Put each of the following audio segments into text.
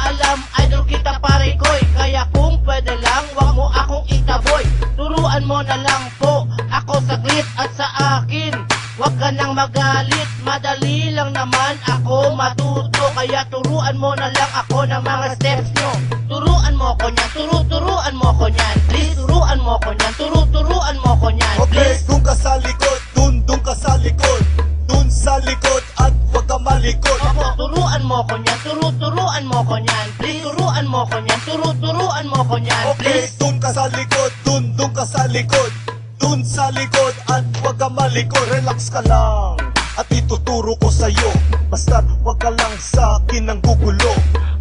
alam, idol kita pare koy. Kaya kung pwede lang, wag mo akong itaboy. Turuan mo na lang po ako saglit at sa akin wag ka nang magalit, madali lang naman ako matuto. Kaya turuan mo na lang ako ng mga steps nyo. Turuan mo ko niyan, turuan mo ko niyan. Please, turuan mo ko niyan, turuan mo ko niyan. Okay, dun ka sa likod, dun ka sa likod. Dun sa likod at wag ka malikod. Opo, turuan mo ko niyan, turuan mo ko niyan. Please, turuan mo ko niyan, turuan mo ko niyan. Okay, dun ka sa likod, dun ka sa likod. Dun sa likod at wag ka malikod. Relax ka lang at ituturo ko sa'yo. Basta't wag ka lang sa akin ng gugulo.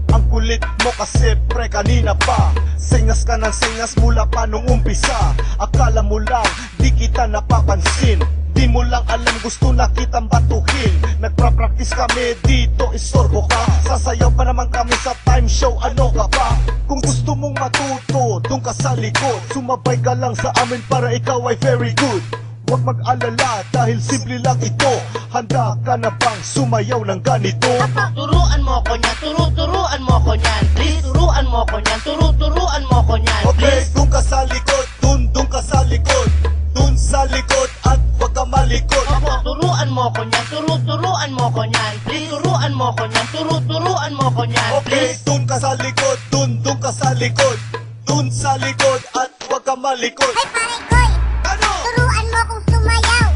Ang kulit mo kasi pre kanina pa. Sengas ka ng sengas mula pa nung umpisa. Akala mo lang di kita napapansin. Di mo lang alam gusto na kitang batuhin. Nagpa-practice kami dito, istorbo ka. Sasayaw pa naman kami sa time show, ano ka pa? Kung gusto mong matuto, dun ka sa likod. Sumabay ka lang sa amin para ikaw ay very good. Huwag mag-alala dahil simple lang ito. Handa ka na bang sumayaw ng ganito? Turuan mo ko niyan, turuan mo ko niyan. Please, turuan mo ko niyan, turuan mo ko niyan. Okay, dun ka sa likod, dun ka sa likod. Dun sa likod at wag ka malikod. Opo, turuan mo ko niyan, turuan mo ko niyan. Please, turuan mo ko niyan, turuan mo ko niyan. Okay, dun ka sa likod, dun ka sa likod. Dun sa likod at wag ka malikod. Hey pare koy, Ano? turuan mo kong sumayaw.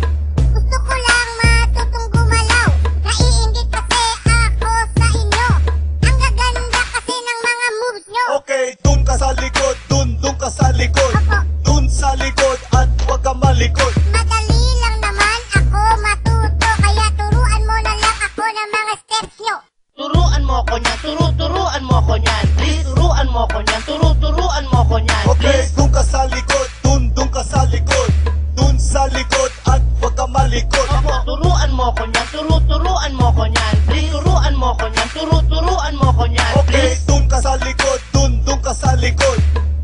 Gusto ko lang matutong gumalaw. Naiinggit kasi ako sa inyo. Ang gaganda kasi ng mga moves nyo. Okay, dun ka sa likod, dun ka sa likod. Opo, Dun sa likod at wag ka malikod. madali lang naman ako matuto. Kaya turuan mo na lang ako ng mga steps nyo. Turuan mo ko niyan, turuan mo ko niyan. Please, turuan mo ko niyan, turuan mo ko niyan. Okay, dun ka sa likod, dun ka sa likod. Dun sa likod at wag ka malikod. Opo, turuan mo ko niyan, turuan mo ko niyan. Please, turuan mo ko niyan, turuan mo ko niyan. Okay, dun ka sa likod, dun ka sa likod.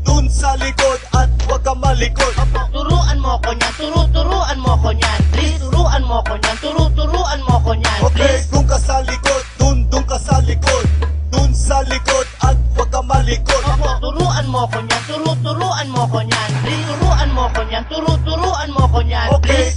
Dun sa likod at wag ka malikod. Opo, turuan mo ko niyan, turuan mo ko niyan. Please, turuan mo ko niyan, turuan mo ko niyan. Okay, dun ka sa likod, dun ka sa likod. Dun sa likod at wag ka malikod. Opo, turuan mo ko niyan, turuan mo ko niyan. Please, turuan mo ko niyan, turuan mo ko niyan. Okay,